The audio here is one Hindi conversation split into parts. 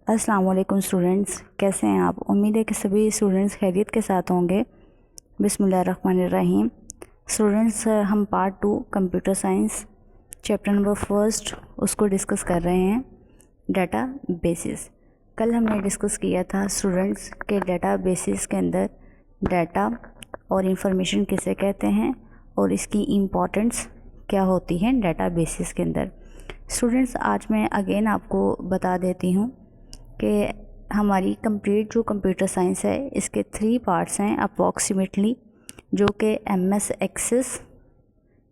अस्सलाम वालेकुम स्टूडेंट्स, कैसे हैं आप। उम्मीद है कि सभी स्टूडेंट्स खैरियत के साथ होंगे। बिस्मिल्लाहिर्रहमानिर्रहीम। स्टूडेंट्स, हम part 2 computer science chapter number first उसको डिस्कस कर रहे हैं, डाटा बेसिस। कल हमने डिस्कस किया था स्टूडेंट्स के डाटा बेसिस के अंदर डाटा और इंफॉर्मेशन किसे कहते हैं और इसकी इम्पोर्टेंस क्या होती है डाटा बेसिस के अंदर। स्टूडेंट्स, आज मैं अगेन आपको बता देती हूँ कि हमारी कंप्लीट जो कंप्यूटर साइंस है इसके 3 पार्ट्स हैं अप्रॉक्सीमेटली, जो कि MS एक्सेस,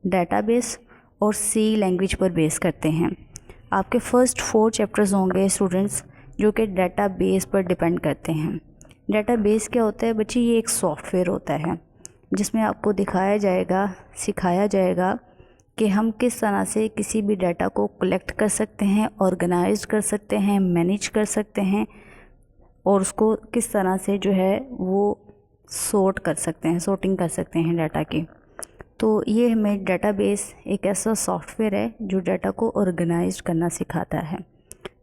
डाटाबेस और C लैंग्वेज पर बेस करते हैं। आपके फर्स्ट 4 चैप्टर्स होंगे स्टूडेंट्स जो कि डाटाबेस पर डिपेंड करते हैं। डाटाबेस क्या होता है बच्चे? ये एक सॉफ्टवेयर होता है जिसमें आपको दिखाया जाएगा, सिखाया जाएगा कि हम किस तरह से किसी भी डाटा को कलेक्ट कर सकते हैं, ऑर्गेनाइज कर सकते हैं, मैनेज कर सकते हैं और उसको किस तरह से जो है वो सॉर्ट कर सकते हैं, सॉर्टिंग कर सकते हैं डाटा की। तो ये हमें डाटाबेस एक ऐसा सॉफ्टवेयर है जो डाटा को ऑर्गेनाइज करना सिखाता है।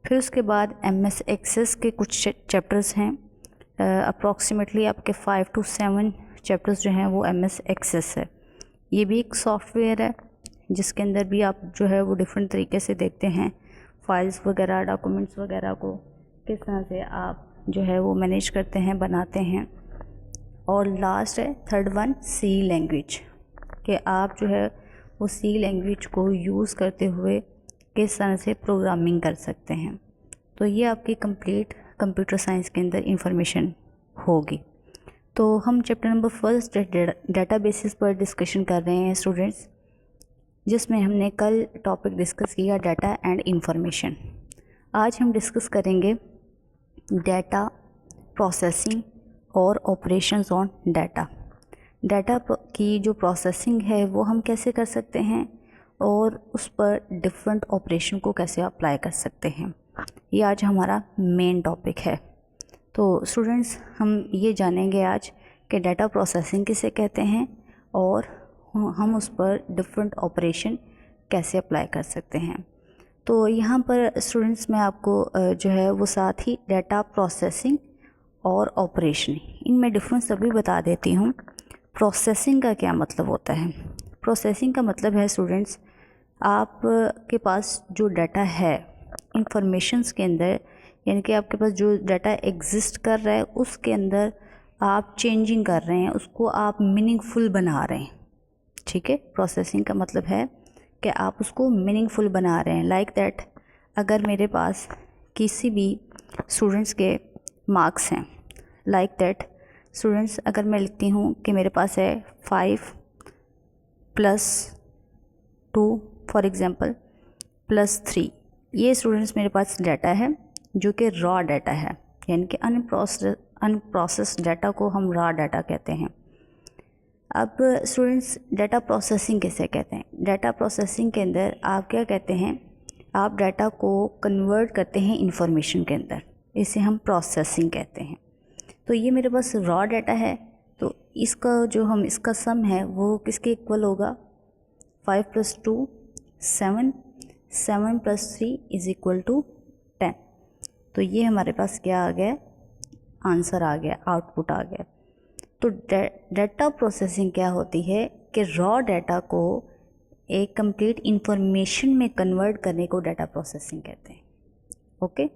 फिर उसके बाद MS एक्सेस के कुछ चैप्टर्स हैं, अप्रॉक्सीमेटली आपके 5 to 7 चैप्टर्स जो हैं वो MS एक्सेस है। ये भी एक सॉफ्टवेयर है जिसके अंदर भी आप जो है वो डिफरेंट तरीके से देखते हैं, फाइल्स वगैरह, डॉक्यूमेंट्स वगैरह को किस तरह से आप जो है वो मैनेज करते हैं, बनाते हैं। और लास्ट है थर्ड वन C लैंग्वेज, कि आप जो है वो C लैंग्वेज को यूज़ करते हुए किस तरह से प्रोग्रामिंग कर सकते हैं। तो ये आपकी कंप्लीट कंप्यूटर साइंस के अंदर इंफॉर्मेशन होगी। तो हम चैप्टर नंबर फर्स्ट डाटाबेसिस पर डिस्कशन कर रहे हैं स्टूडेंट्स, जिसमें हमने कल टॉपिक डिस्कस किया डाटा एंड इंफॉर्मेशन। आज हम डिस्कस करेंगे डाटा प्रोसेसिंग और ऑपरेशंस ऑन डाटा। डाटा की जो प्रोसेसिंग है वो हम कैसे कर सकते हैं और उस पर डिफरेंट ऑपरेशन को कैसे अप्लाई कर सकते हैं, ये आज हमारा मेन टॉपिक है। तो स्टूडेंट्स, हम ये जानेंगे आज कि डाटा प्रोसेसिंग किसे कहते हैं और हम उस पर डिफरेंट ऑपरेशन कैसे अप्लाई कर सकते हैं। तो यहाँ पर स्टूडेंट्स मैं आपको जो है वो साथ ही डाटा प्रोसेसिंग और ऑपरेशन, इनमें डिफरेंस अभी बता देती हूँ। प्रोसेसिंग का क्या मतलब होता है? प्रोसेसिंग का मतलब है स्टूडेंट्स, आप के पास जो डाटा है इंफॉर्मेशंस के अंदर, यानी कि आपके पास जो डाटा एग्जिस्ट कर रहा है उसके अंदर आप चेंजिंग कर रहे हैं, उसको आप मीनिंगफुल बना रहे हैं। ठीक है, प्रोसेसिंग का मतलब है कि आप उसको मीनिंगफुल बना रहे हैं। लाइक दैट, अगर मेरे पास किसी भी स्टूडेंट्स के मार्क्स हैं, लाइक दैट स्टूडेंट्स, अगर मैं लिखती हूँ कि मेरे पास है 5 + 2 फॉर एग्ज़ाम्पल +3, ये स्टूडेंट्स मेरे पास डाटा है जो कि रॉ डाटा है, यानी कि अनप्रोसेस्ड डाटा को हम रॉ डाटा कहते हैं। अब स्टूडेंट्स, डाटा प्रोसेसिंग किसे कहते हैं? डाटा प्रोसेसिंग के अंदर आप क्या कहते हैं, आप डाटा को कन्वर्ट करते हैं इंफॉर्मेशन के अंदर, इसे हम प्रोसेसिंग कहते हैं। तो ये मेरे पास रॉ डाटा है, तो इसका सम है वो किसके इक्वल होगा? 5 + 2 7, 7 + 3 = 10। तो ये हमारे पास क्या आ गया? आंसर आ गया, आउटपुट आ गया। तो डाटा प्रोसेसिंग क्या होती है कि रॉ डाटा को एक कंप्लीट इंफॉर्मेशन में कन्वर्ट करने को डाटा प्रोसेसिंग कहते हैं। ओके,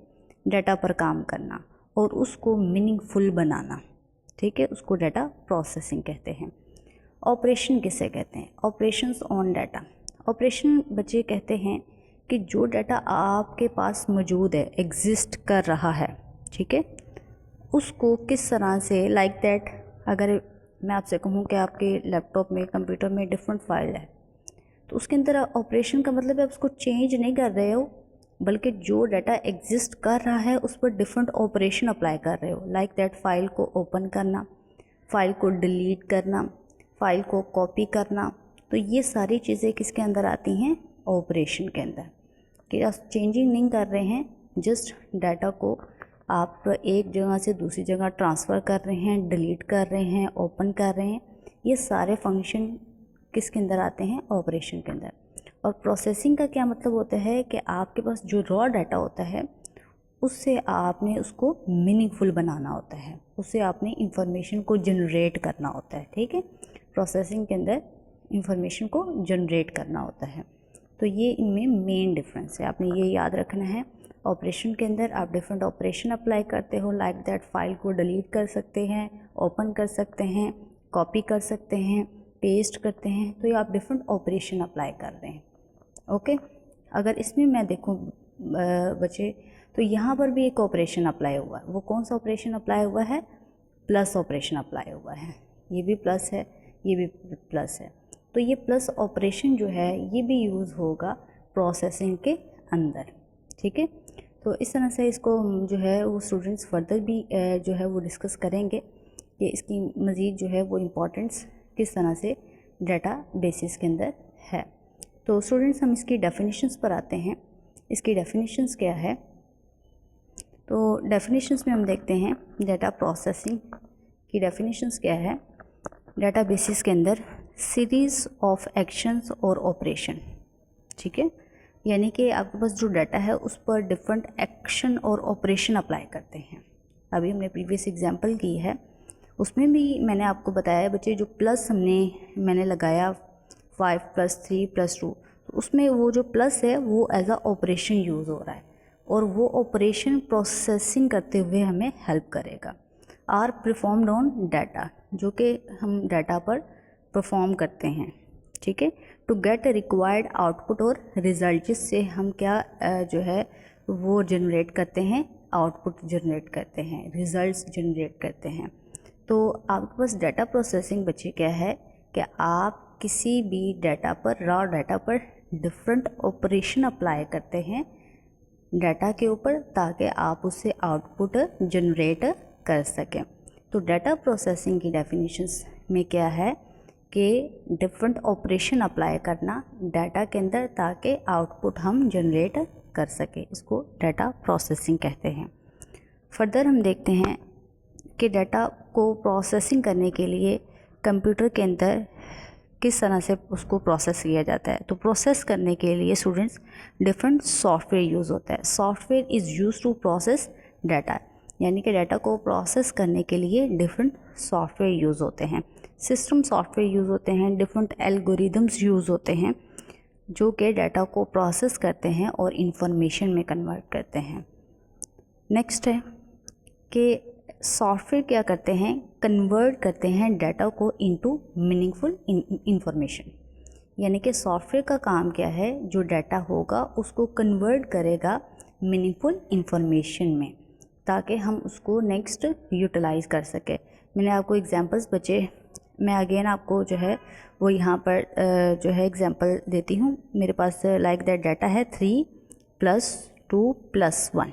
डाटा पर काम करना और उसको मीनिंगफुल बनाना, ठीक है, उसको डाटा प्रोसेसिंग कहते हैं। ऑपरेशन किसे कहते हैं? Operations on data. ऑपरेशन बच्चे कहते हैं कि जो डाटा आपके पास मौजूद है, एग्जिस्ट कर रहा है, ठीक है, उसको किस तरह से, लाइक दैट, अगर मैं आपसे कहूँ कि आपके लैपटॉप में, कंप्यूटर में डिफरेंट फाइल है, तो उसके अंदर ऑपरेशन का मतलब है आप उसको चेंज नहीं कर रहे हो, बल्कि जो डाटा एग्जिस्ट कर रहा है उस पर डिफरेंट ऑपरेशन अप्लाई कर रहे हो। लाइक दैट, फाइल को ओपन करना, फाइल को डिलीट करना, फाइल को कॉपी करना। तो ये सारी चीज़ें किसके अंदर आती हैं? ऑपरेशन के अंदर, कि आप चेंजिंग नहीं कर रहे हैं, जस्ट डाटा को आप एक जगह से दूसरी जगह ट्रांसफ़र कर रहे हैं, डिलीट कर रहे हैं, ओपन कर रहे हैं। ये सारे फंक्शन किसके अंदर आते हैं? ऑपरेशन के अंदर। और प्रोसेसिंग का क्या मतलब होता है कि आपके पास जो रॉ डाटा होता है उससे आपने उसको मीनिंगफुल बनाना होता है, उससे आपने इंफॉर्मेशन को जनरेट करना होता है। ठीक है, प्रोसेसिंग के अंदर इंफॉर्मेशन को जनरेट करना होता है। तो ये इनमें मेन डिफरेंस है, आपने ये याद रखना है। ऑपरेशन के अंदर आप डिफरेंट ऑपरेशन अप्लाई करते हो, लाइक दैट फाइल को डिलीट कर सकते हैं, ओपन कर सकते हैं, कॉपी कर सकते हैं, पेस्ट करते हैं, तो ये आप डिफरेंट ऑपरेशन अप्लाई कर रहे हैं। ओके, अगर इसमें मैं देखूँ बच्चे, तो यहाँ पर भी एक ऑपरेशन अप्लाई हुआ है। वो कौन सा ऑपरेशन अप्लाई हुआ है? प्लस ऑपरेशन अप्लाई हुआ है। ये भी प्लस है, ये भी प्लस है। तो ये प्लस ऑपरेशन जो है ये भी यूज़ होगा प्रोसेसिंग के अंदर। ठीक है, तो इस तरह से इसको जो है वो स्टूडेंट्स फर्दर भी जो है वो डिस्कस करेंगे कि इसकी मज़ीद जो है वो इम्पोर्टेंस किस तरह से डाटा बेसिस के अंदर है। तो स्टूडेंट्स हम इसकी डेफिनेशंस पर आते हैं। इसकी डेफिनेशंस क्या है? तो डेफिनेशंस में हम देखते हैं डाटा प्रोसेसिंग की डेफिनेशंस क्या है। डाटा बेसिस के अंदर सीरीज़ ऑफ एक्शंस और ऑपरेशन। ठीक है, यानी कि आपके पास जो डाटा है उस पर डिफरेंट एक्शन और ऑपरेशन अप्लाई करते हैं। अभी हमने प्रीवियस एग्जांपल की है, उसमें भी मैंने आपको बताया बच्चे, जो प्लस मैंने लगाया 5 + 3 + 2, तो उसमें वो जो प्लस है वो एज अ ऑपरेशन यूज़ हो रहा है, और वो ऑपरेशन प्रोसेसिंग करते हुए हमें हेल्प करेगा। आर परफॉर्म्ड ऑन डाटा, जो कि हम डाटा पर परफॉर्म करते हैं। ठीक है, टू गेट रिक्वायर्ड आउटपुट और रिज़ल्ट, जिससे हम क्या जो है वो जनरेट करते हैं, आउटपुट जनरेट करते हैं, रिज़ल्ट्स जनरेट करते हैं। तो आपके पास डाटा प्रोसेसिंग बच्चे क्या है कि आप किसी भी डाटा पर, रॉ डाटा पर डिफरेंट ऑपरेशन अप्लाई करते हैं डाटा के ऊपर, ताकि आप उससे आउटपुट जनरेट कर सकें। तो डाटा प्रोसेसिंग की डेफिनेशंस में क्या है कि डिफरेंट ऑपरेशन अप्लाई करना डाटा के अंदर, ताकि आउटपुट हम जनरेट कर सकें, इसको डाटा प्रोसेसिंग कहते हैं। फर्दर हम देखते हैं कि डाटा को प्रोसेसिंग करने के लिए कंप्यूटर के अंदर किस तरह से उसको प्रोसेस किया जाता है। तो प्रोसेस करने के लिए स्टूडेंट्स डिफरेंट सॉफ्टवेयर यूज़ होता है। Software is use to process data, यानी कि डाटा को प्रोसेस करने के लिए डिफरेंट सॉफ्टवेयर यूज़ होते हैं। सिस्टम सॉफ्टवेयर यूज़ होते हैं, डिफरेंट एल्गोरिदम्स यूज़ होते हैं, जो कि डाटा को प्रोसेस करते हैं और इंफॉर्मेशन में कन्वर्ट करते हैं। नेक्स्ट है कि सॉफ्टवेयर क्या करते हैं, कन्वर्ट करते हैं डाटा को इनटू मीनिंगफुल इंफॉर्मेशन। यानी कि सॉफ्टवेयर का काम क्या है, जो डाटा होगा उसको कन्वर्ट करेगा मीनिंगफुल इंफॉर्मेशन में, ताकि हम उसको नेक्स्ट यूटिलाइज़ कर सके। मैंने आपको एग्जांपल्स बचे, मैं अगेन आपको जो है वो यहाँ पर जो है एग्जांपल देती हूँ। मेरे पास लाइक दैट डाटा है 3 + 2 + 1।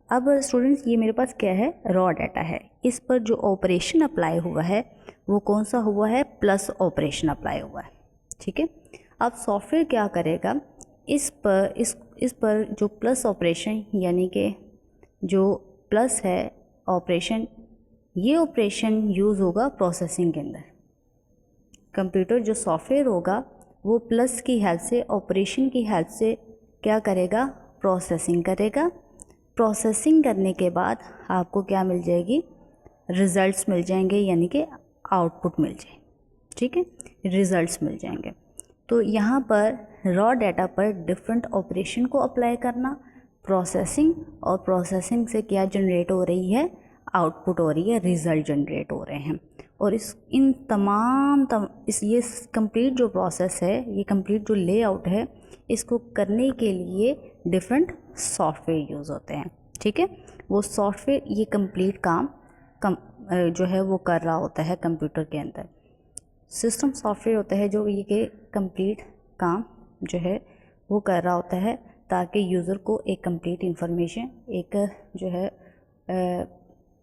अब स्टूडेंट्स ये मेरे पास क्या है, रॉ डाटा है। इस पर जो ऑपरेशन अप्लाई हुआ है वो कौन सा हुआ है, प्लस ऑपरेशन अप्लाई हुआ है। ठीक है, अब सॉफ्टवेयर क्या करेगा, इस पर जो प्लस ऑपरेशन, यानी कि जो प्लस है ऑपरेशन, ये ऑपरेशन यूज़ होगा प्रोसेसिंग के अंदर। कंप्यूटर जो सॉफ्टवेयर होगा वो प्लस की हेल्प से, ऑपरेशन की हेल्प से क्या करेगा, प्रोसेसिंग करेगा। प्रोसेसिंग करने के बाद आपको क्या मिल जाएगी, रिज़ल्ट्स मिल जाएंगे, यानी कि आउटपुट मिल जाए। ठीक है, रिज़ल्ट्स मिल जाएंगे। तो यहाँ पर रॉ डाटा पर डिफरेंट ऑपरेशन को अप्लाई करना, प्रोसेसिंग, और प्रोसेसिंग से क्या जनरेट हो रही है, आउटपुट हो रही है, रिज़ल्ट जनरेट हो रहे हैं। और इन तमाम ये कंप्लीट जो प्रोसेस है, ये कंप्लीट जो लेआउट है, इसको करने के लिए डिफरेंट सॉफ्टवेयर यूज़ होते हैं। ठीक है, वो सॉफ्टवेयर ये कंप्लीट काम जो है वो कर रहा होता है कंप्यूटर के अंदर। सिस्टम सॉफ्टवेयर होता है जो ये के कंप्लीट काम जो है वो कर रहा होता है, ताकि यूज़र को एक कंप्लीट इंफॉर्मेशन, एक जो है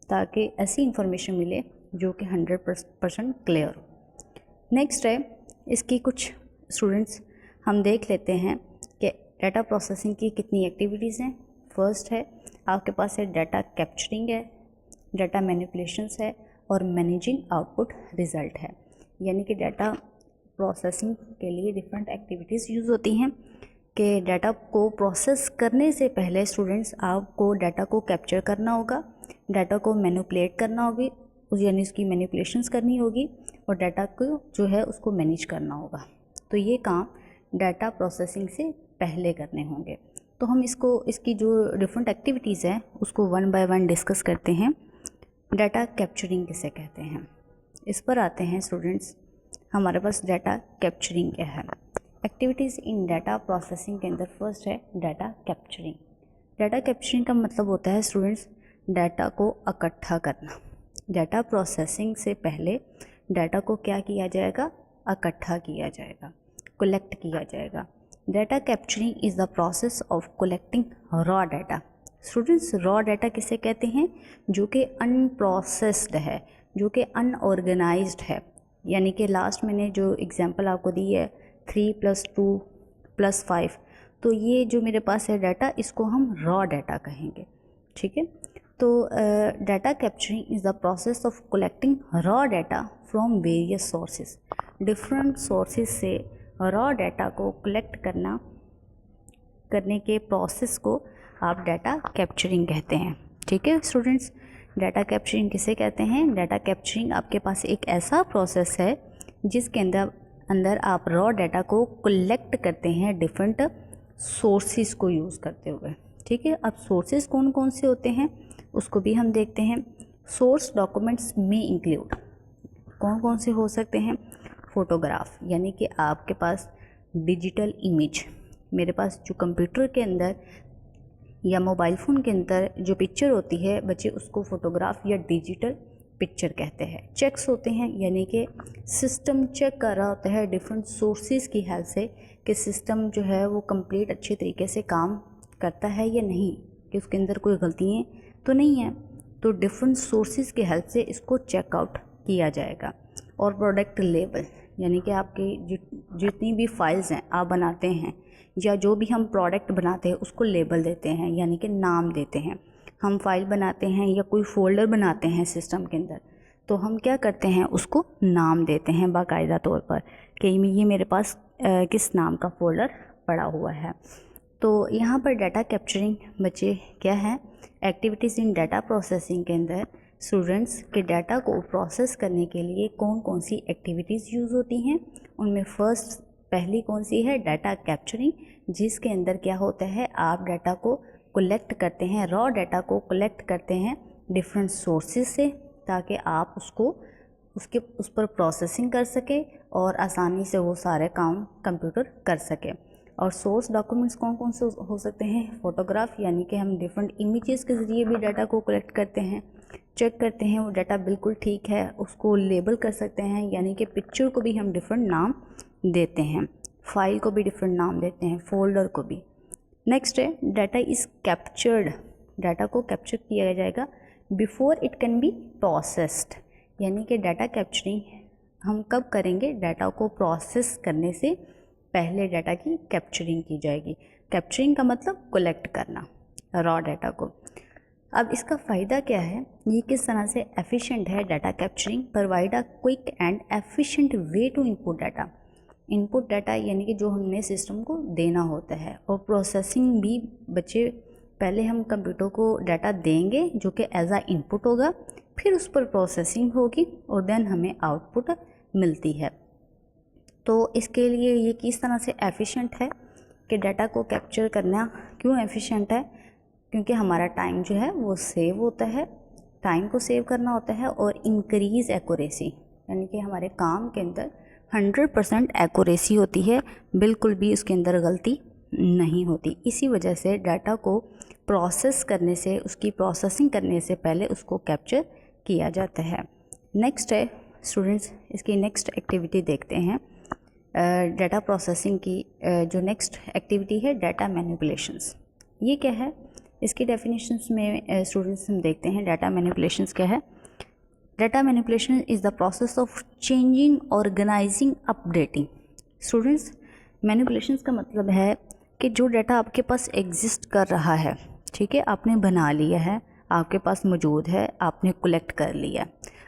ताकि ऐसी इंफॉर्मेशन मिले जो कि 100% क्लियर हो। नेक्स्ट है इसकी कुछ स्टूडेंट्स हम देख लेते हैं कि डाटा प्रोसेसिंग की कितनी एक्टिविटीज़ हैं। फर्स्ट है आपके पास है डाटा कैप्चरिंग है, डाटा मैनिपुलेशंस है, और मैनेजिंग आउटपुट रिज़ल्ट है। यानी कि डाटा प्रोसेसिंग के लिए डिफरेंट एक्टिविटीज़ यूज़ होती हैं। कि डाटा को प्रोसेस करने से पहले स्टूडेंट्स आपको डाटा को कैप्चर करना होगा, डाटा को मैनिपुलेट करना होगी, यानी उसकी मैनिपुलेशंस करनी होगी और डाटा को जो है उसको मैनेज करना होगा। तो ये काम डाटा प्रोसेसिंग से पहले करने होंगे। तो हम इसकी जो डिफरेंट एक्टिविटीज़ हैं उसको वन बाय वन डिस्कस करते हैं। डाटा कैप्चरिंग किसे कहते हैं, इस पर आते हैं स्टूडेंट्स। हमारे पास डाटा कैप्चरिंग क्या है। एक्टिविटीज़ इन डाटा प्रोसेसिंग के अंदर फर्स्ट है डाटा कैप्चरिंग। डाटा कैप्चरिंग का मतलब होता है स्टूडेंट्स डाटा को इकट्ठा करना। डाटा प्रोसेसिंग से पहले डाटा को क्या किया जाएगा, इकट्ठा किया जाएगा, कलेक्ट किया जाएगा। Data capturing is the process of collecting raw data. Students raw data किसे कहते हैं, जो कि अनप्रोसेस्ड है, जो कि अनऑर्गेनाइज्ड है। यानी कि लास्ट मैंने जो एग्जांपल आपको दी है 3 + 2 + 5, तो ये जो मेरे पास है डाटा, इसको हम रॉ डाटा कहेंगे। ठीक है, तो data capturing is the process of collecting raw data from various sources. Different sources से रॉ डाटा को कलेक्ट करने के प्रोसेस को आप डाटा कैप्चरिंग कहते हैं। ठीक है स्टूडेंट्स, डाटा कैप्चरिंग किसे कहते हैं। डाटा कैप्चरिंग आपके पास एक ऐसा प्रोसेस है जिसके अंदर आप रॉ डाटा को कलेक्ट करते हैं डिफरेंट सोर्सेज को यूज़ करते हुए। ठीक है, अब सोर्सेज कौन कौन से होते हैं उसको भी हम देखते हैं। सोर्स डॉक्यूमेंट्स में इंक्लूड कौन कौन से हो सकते हैं। फ़ोटोग्राफ, यानी कि आपके पास डिजिटल इमेज, मेरे पास जो कंप्यूटर के अंदर या मोबाइल फ़ोन के अंदर जो पिक्चर होती है बच्चे उसको फ़ोटोग्राफ या डिजिटल पिक्चर कहते हैं। चेक्स होते हैं, यानी कि सिस्टम चेक कर रहा होता है डिफरेंट सोर्सेज की हेल्प से कि सिस्टम जो है वो कंप्लीट अच्छे तरीके से काम करता है या नहीं, कि उसके अंदर कोई गलतियाँ तो नहीं है। तो डिफरेंट सोर्सेज की हेल्प से इसको चेकआउट किया जाएगा। और प्रोडक्ट लेबल, यानी कि आपकी जितनी भी फाइल्स हैं आप बनाते हैं या जो भी हम प्रोडक्ट बनाते हैं उसको लेबल देते हैं, यानी कि नाम देते हैं। हम फाइल बनाते हैं या कोई फ़ोल्डर बनाते हैं सिस्टम के अंदर, तो हम क्या करते हैं उसको नाम देते हैं बाकायदा तौर पर कि ये मेरे पास किस नाम का फ़ोल्डर पड़ा हुआ है। तो यहाँ पर डाटा कैप्चरिंग बच्चे क्या है, एक्टिविटीज़ इन डाटा प्रोसेसिंग के अंदर स्टूडेंट्स के डाटा को प्रोसेस करने के लिए कौन कौन सी एक्टिविटीज़ यूज़ होती हैं। उनमें पहली कौन सी है, डाटा कैप्चरिंग, जिसके अंदर क्या होता है आप डाटा को कलेक्ट करते हैं, रॉ डाटा को कलेक्ट करते हैं डिफरेंट सोर्सेज से, ताकि आप उस पर प्रोसेसिंग कर सके और आसानी से वो सारे काम कंप्यूटर कर सके। और सोर्स डॉक्यूमेंट्स कौन कौन से हो सकते हैं, फ़ोटोग्राफ, यानी कि हम डिफरेंट इमेजेस के ज़रिए भी डाटा को कलेक्ट करते हैं, चेक करते हैं वो डाटा बिल्कुल ठीक है, उसको लेबल कर सकते हैं, यानी कि पिक्चर को भी हम डिफरेंट नाम देते हैं, फाइल को भी डिफरेंट नाम देते हैं, फोल्डर को भी। नेक्स्ट है डाटा इज़ कैप्चर्ड, डाटा को कैप्चर किया जाएगा before it can be processed, यानी कि डाटा कैप्चरिंग हम कब करेंगे, डाटा को प्रोसेस करने से पहले डाटा की कैप्चरिंग की जाएगी। कैप्चरिंग का मतलब कलेक्ट करना रॉ डाटा को। अब इसका फ़ायदा क्या है, ये किस तरह से एफिशिएंट है data capturing, provide a quick and efficient way to input data. Input data यानी कि जो हमने सिस्टम को देना होता है, और प्रोसेसिंग भी बच्चे पहले हम कंप्यूटर को डाटा देंगे जो कि एज आ इनपुट होगा, फिर उस पर प्रोसेसिंग होगी और देन हमें आउटपुट मिलती है। तो इसके लिए ये किस तरह से एफिशिएंट है कि डाटा को कैप्चर करना क्यों एफिशिएंट है, क्योंकि हमारा टाइम जो है वो सेव होता है, टाइम को सेव करना होता है, और इंक्रीज़ एक्यूरेसी, यानी कि हमारे काम के अंदर 100% एक्यूरेसी होती है, बिल्कुल भी उसके अंदर गलती नहीं होती। इसी वजह से डाटा को प्रोसेस करने से, उसकी प्रोसेसिंग करने से पहले उसको कैप्चर किया जाता है। नेक्स्ट है स्टूडेंट्स, इसकी नेक्स्ट एक्टिविटी देखते हैं। डाटा प्रोसेसिंग की जो नेक्स्ट एक्टिविटी है डाटा मैनिपुलेशंस। ये क्या है, इसकी डेफिनेशंस में स्टूडेंट्स हम देखते हैं डाटा मैनिपुलेशंस क्या है। Data manipulation is the process of changing, organizing, updating. Students manipulations का मतलब है कि जो डाटा आपके पास एग्जिस्ट कर रहा है, ठीक है, आपने बना लिया है, आपके पास मौजूद है, आपने कलेक्ट कर लिया।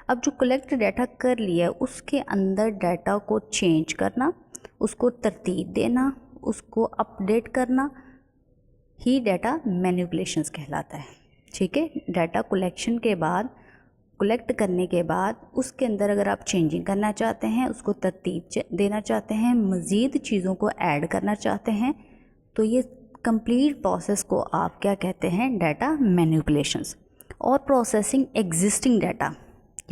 अब जो कलेक्ट डाटा कर लिया है उसके अंदर डाटा को चेंज करना, उसको तरतीब देना, उसको अपडेट करना ही डाटा मैनिपुलेशंस कहलाता है। ठीक है, डाटा कलेक्ट करने के बाद उसके अंदर अगर आप चेंजिंग करना चाहते हैं, उसको तरतीब देना चाहते हैं, मज़ीद चीज़ों को ऐड करना चाहते हैं, तो ये कंप्लीट प्रोसेस को आप क्या कहते हैं, डाटा मैनिपुलेशंस। और प्रोसेसिंग एग्जिस्टिंग डाटा,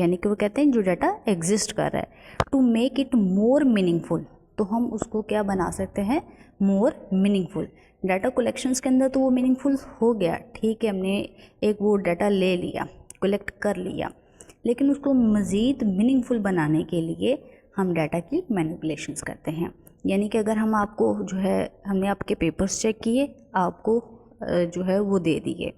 यानी कि वो कहते हैं जो डाटा एग्जिस्ट कर रहा है, to make it more meaningful, तो हम उसको क्या बना सकते हैं, मोर मीनिंगफुल। डाटा कलेक्शंस के अंदर तो वो मीनिंगफुल हो गया, ठीक है, हमने एक वो डाटा ले लिया, कलेक्ट कर लिया, लेकिन उसको मज़ीद मीनिंगफुल बनाने के लिए हम डाटा की मैनिपुलेशंस करते हैं। यानी कि अगर हम आपको जो है, हमने आपके पेपर्स चेक किए, आपको जो है वो दे दिए,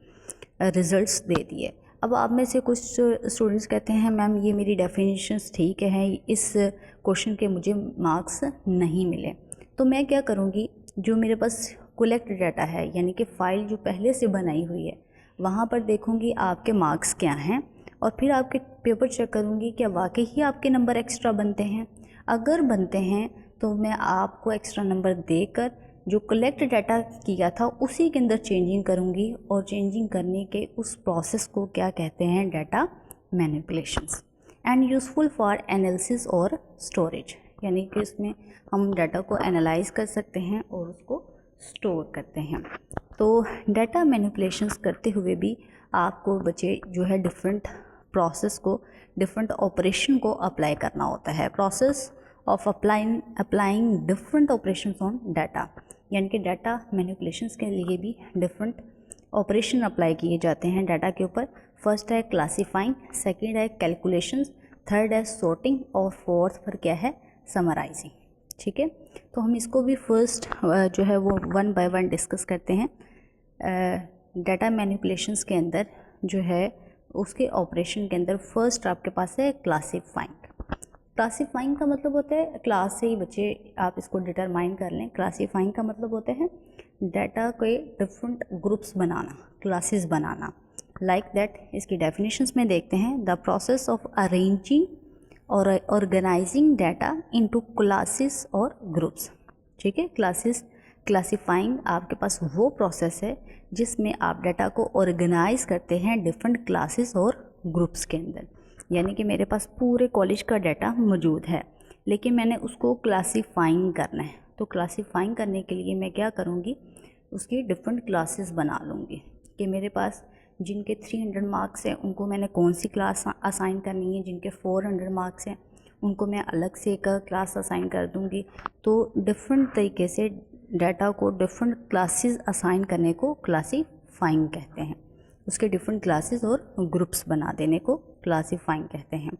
रिज़ल्ट्स दे दिए। अब आप में से कुछ स्टूडेंट्स कहते हैं मैम ये मेरी डेफिनेशंस ठीक है, इस क्वेश्चन के मुझे मार्क्स नहीं मिले, तो मैं क्या करूँगी, जो मेरे पास कलेक्ट डाटा है, यानी कि फ़ाइल जो पहले से बनाई हुई है, वहाँ पर देखूँगी आपके मार्क्स क्या हैं, और फिर आपके पेपर चेक करूँगी क्या वाकई ही आपके नंबर एक्स्ट्रा बनते हैं। अगर बनते हैं तो मैं आपको एक्स्ट्रा नंबर देकर जो कलेक्ट डाटा किया था उसी के अंदर चेंजिंग करूँगी, और चेंजिंग करने के उस प्रोसेस को क्या कहते हैं, data manipulations. And useful for analysis और स्टोरेज, यानी कि इसमें हम डाटा को एनालाइज कर सकते हैं और उसको स्टोर करते हैं। तो डाटा मैनिपुलेशंस करते हुए भी आपको बच्चे जो है डिफरेंट प्रोसेस को, डिफरेंट ऑपरेशन को अप्लाई करना होता है। Process of applying different operations on data, यानी कि डाटा मैनिपुलेशंस के लिए भी डिफरेंट ऑपरेशन अप्लाई किए जाते हैं डाटा के ऊपर। फर्स्ट है क्लासीफाइंग, सेकंड है कैलकुलेशंस, थर्ड है सॉर्टिंग, और फोर्थ पर क्या है, समराइजिंग। ठीक है, तो हम इसको भी फर्स्ट जो है वो वन बाय वन डिस्कस करते हैं। डाटा मैनिपुलेशंस के अंदर जो है उसके ऑपरेशन के अंदर फर्स्ट आपके पास है क्लासीफाइंग। क्लासीफाइंग का मतलब होता है, क्लास से ही बच्चे आप इसको डिटरमाइन कर लें, क्लासीफाइंग का मतलब होता है डाटा के different groups banana, classes banana. Like that इसकी डेफिनेशंस में देखते हैं, द प्रोसेस ऑफ अरेंजिंग और ऑर्गेनाइजिंग डाटा इनटू क्लासेस और ग्रुप्स। ठीक है, क्लासीफाइंग आपके पास वो प्रोसेस है जिसमें आप डाटा को ऑर्गेनाइज करते हैं डिफरेंट क्लासेस और ग्रुप्स के अंदर। यानी कि मेरे पास पूरे कॉलेज का डाटा मौजूद है, लेकिन मैंने उसको क्लासीफाइंग करना है, तो क्लासीफाइंग करने के लिए मैं क्या करूँगी, उसकी डिफरेंट क्लासेस बना लूँगी कि मेरे पास जिनके 300 मार्क्स हैं उनको मैंने कौन सी क्लास असाइन करनी है, जिनके 400 मार्क्स हैं उनको मैं अलग से एक क्लास असाइन कर दूँगी। तो डिफरेंट तरीके से डाटा को डिफरेंट क्लासेस असाइन करने को क्लासीफाइंग कहते हैं, उसके डिफरेंट क्लासेस और ग्रुप्स बना देने को क्लासीफाइंग कहते हैं।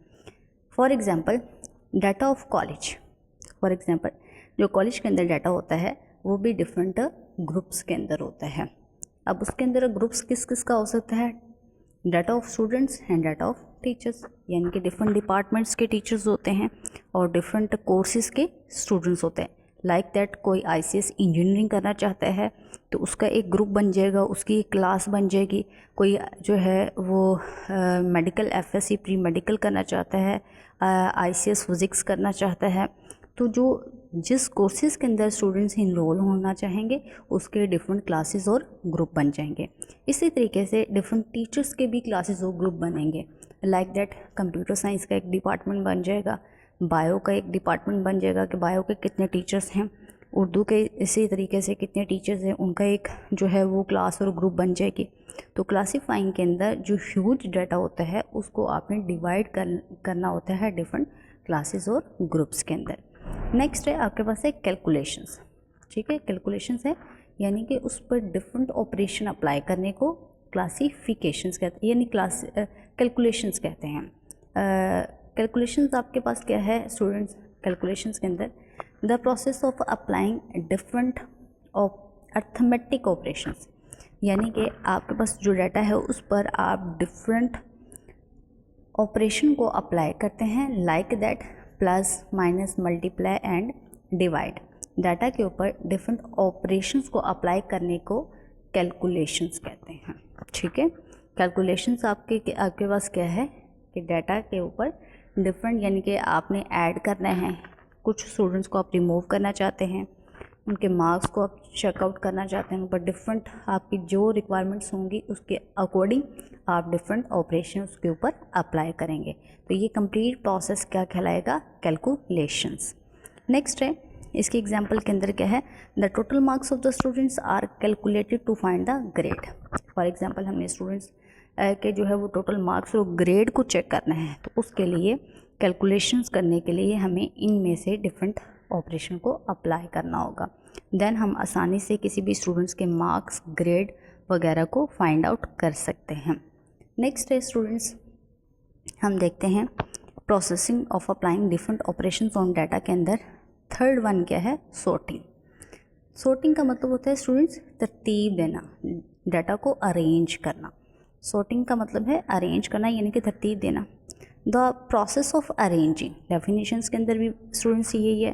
For example data of college, for example जो कॉलेज के अंदर डाटा होता है वो भी डिफरेंट ग्रुप्स के अंदर होता है। अब उसके अंदर ग्रुप्स किस किस का हो सकता है, data of students and data of teachers, यानी कि डिफरेंट डिपार्टमेंट्स के टीचर्स होते हैं और डिफरेंट कोर्सेज़ के स्टूडेंट्स होते हैं। लाइक दैट कोई ICS इंजीनियरिंग करना चाहता है तो उसका एक ग्रुप बन जाएगा, उसकी एक क्लास बन जाएगी। कोई जो है वो मेडिकल FSC प्री मेडिकल करना चाहता है, ICS फिज़िक्स करना चाहता है, तो जो जिस कोर्सेज़ के अंदर स्टूडेंट्स इनरोल होना चाहेंगे उसके डिफरेंट क्लासेस और ग्रुप बन जाएंगे। इसी तरीके से डिफरेंट टीचर्स के भी क्लासेस और ग्रुप बनेंगे। लाइक दैट कंप्यूटर साइंस का एक डिपार्टमेंट बन जाएगा, बायो का एक डिपार्टमेंट बन जाएगा कि बायो के कितने टीचर्स हैं, उर्दू के इसी तरीके से कितने टीचर्स हैं, उनका एक जो है वो क्लास और ग्रुप बन जाएगी। तो क्लासीफाइंग के अंदर जो ह्यूज डाटा होता है उसको आपने डिवाइड करना होता है डिफरेंट क्लासेस और ग्रुप्स के अंदर। नेक्स्ट है आपके पास है कैलकुलेशंस। ठीक है, कैलकुलेशंस है यानी कि उस पर डिफरेंट ऑपरेशन अप्लाई करने को क्लासिफिकेशंस कहते हैं, यानी कैलकुलेशंस कहते हैं। कैलकुलेशंस आपके पास क्या है स्टूडेंट्स, कैलकुलेशंस के अंदर the process of applying different arithmetic operations, यानी कि आपके पास जो डाटा है उस पर आप डिफरेंट ऑपरेशन को अप्लाई करते हैं। Like that plus, minus, multiply and divide, data के ऊपर डिफरेंट ऑपरेशंस को अप्लाई करने को कैलकुलेशंस कहते हैं। ठीक है, कैलकुलेशंस आपके पास क्या है कि डाटा के ऊपर डिफरेंट, यानी कि आपने ऐड करना है, कुछ स्टूडेंट्स को आप रिमूव करना चाहते हैं, उनके मार्क्स को आप चेकआउट करना चाहते हैं, बट डिफरेंट आपकी जो रिक्वायरमेंट्स होंगी उसके अकॉर्डिंग आप डिफरेंट ऑपरेशन उसके ऊपर अप्लाई करेंगे। तो ये कंप्लीट प्रोसेस क्या कहलाएगा, कैलकुलेशंस। नेक्स्ट है, इसके एग्जाम्पल के अंदर क्या है, the total marks of the students are calculated to find the grade. For example हमने स्टूडेंट्स के जो है वो टोटल मार्क्स और ग्रेड को चेक करना है, तो उसके लिए कैलकुलेशंस करने के लिए हमें इनमें से डिफरेंट ऑपरेशन को अप्लाई करना होगा। देन हम आसानी से किसी भी स्टूडेंट्स के मार्क्स, ग्रेड वगैरह को फाइंड आउट कर सकते हैं। नेक्स्ट है स्टूडेंट्स, हम देखते हैं processing of applying different operations on data के अंदर थर्ड वन क्या है, सॉर्टिंग। सॉर्टिंग का मतलब होता है स्टूडेंट्स तरतीब देना, डाटा को अरेंज करना। सॉर्टिंग का मतलब है अरेंज करना, यानी कि तरतीब देना। The process of arranging, definitions के अंदर भी स्टूडेंट्स यही है,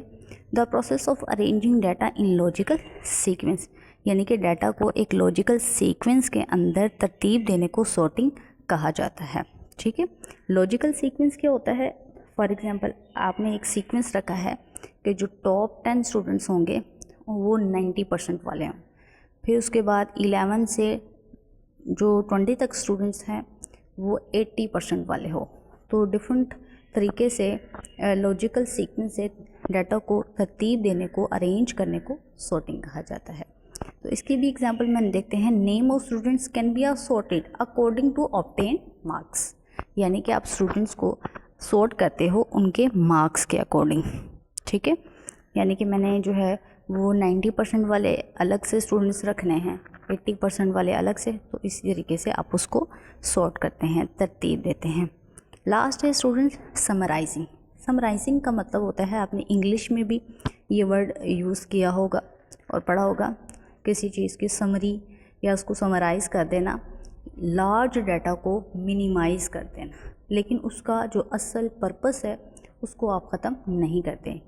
the process of arranging data in logical sequence, यानी कि डाटा को एक लॉजिकल सीक्वेंस के अंदर तरतीब देने को सॉर्टिंग कहा जाता है। ठीक है, लॉजिकल सीक्वेंस क्या होता है, फॉर एग्जांपल आपने एक सीक्वेंस रखा है कि जो टॉप 10 स्टूडेंट्स होंगे वो 90% वाले हों, फिर उसके बाद 11 से जो 20 तक स्टूडेंट्स हैं वो 80% वाले हो। तो डिफरेंट तरीके से लॉजिकल सीक्वेंस से डाटा को तरतीब देने को, अरेंज करने को सॉर्टिंग कहा जाता है। तो इसकी भी एग्जांपल मैंने देखते हैं, name of students can be sorted according to obtain marks, यानी कि आप स्टूडेंट्स को सॉर्ट करते हो उनके मार्क्स के अकॉर्डिंग। ठीक है, यानी कि मैंने जो है वो 90% वाले अलग से स्टूडेंट्स रखने हैं, 80% वाले अलग से, तो इसी तरीके से आप उसको सॉर्ट करते हैं, तरतीब देते हैं। लास्ट है स्टूडेंट्स समराइजिंग। समराइजिंग का मतलब होता है, आपने इंग्लिश में भी ये वर्ड यूज़ किया होगा और पढ़ा होगा, किसी चीज़ की समरी या उसको समराइज़ कर देना, लार्ज डाटा को मिनिमाइज़ कर देना, लेकिन उसका जो असल पर्पस है उसको आप ख़त्म नहीं करते।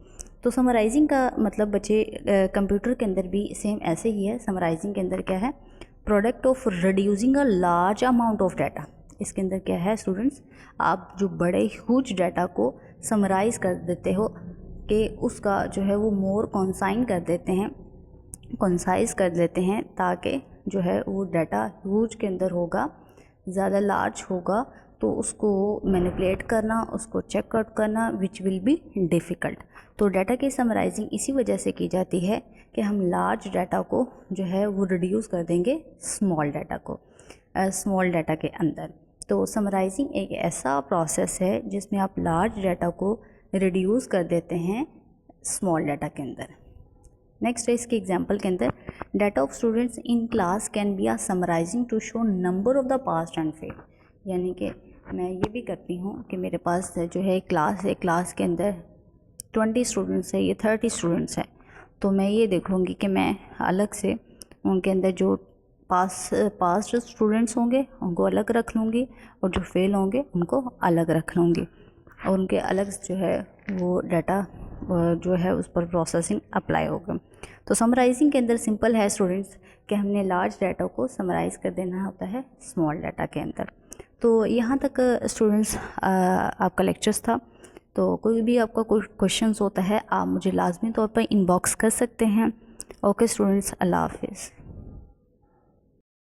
तो समराइजिंग का मतलब बच्चे कंप्यूटर के अंदर भी सेम ऐसे ही है। समराइजिंग के अंदर क्या है, product of reducing a large amount of data. इसके अंदर क्या है स्टूडेंट्स, आप जो बड़े ह्यूज डाटा को समराइज़ कर देते हो कि उसका जो है वो मोर कॉन्साइन कर देते हैं, कंसाइज कर देते हैं, ताकि जो है वो डाटा ह्यूज के अंदर होगा, ज़्यादा लार्ज होगा, तो उसको मैनिपुलेट करना, उसको चेक आउट करना विच विल बी डिफ़िकल्ट। तो डाटा की समराइजिंग इसी वजह से की जाती है कि हम लार्ज डाटा को जो है वो रिड्यूस कर देंगे स्मॉल डाटा को, स्मॉल डाटा के अंदर। तो समराइजिंग एक ऐसा प्रोसेस है जिसमें आप लार्ज डाटा को रिड्यूस कर देते हैं स्मॉल डाटा के अंदर। नेक्स्ट है इसके एग्जांपल के अंदर, data of students in class can be summarizing to show number of the passed and fail, यानी कि मैं ये भी करती हूँ कि मेरे पास जो है क्लास है, क्लास के अंदर 20 स्टूडेंट्स है, ये 30 स्टूडेंट्स हैं, तो मैं ये देखूँगी कि मैं अलग से उनके अंदर जो पास्ट स्टूडेंट्स होंगे उनको अलग रख लूँगी और जो फेल होंगे उनको अलग रख लूँगी, और उनके अलग जो है वो डाटा जो है उस पर प्रोसेसिंग अप्लाई होगा। तो समराइजिंग के अंदर सिंपल है स्टूडेंट्स कि हमने लार्ज डाटा को समराइज़ कर देना होता है स्मॉल डाटा के अंदर। तो यहाँ तक स्टूडेंट्स आपका लेक्चर्स था। तो कोई भी आपका कोई क्वेश्चंस होता है आप मुझे लाजमी तौर पर इनबॉक्स कर सकते हैं। ओके स्टूडेंट्स, अल्लाह हाफिज़।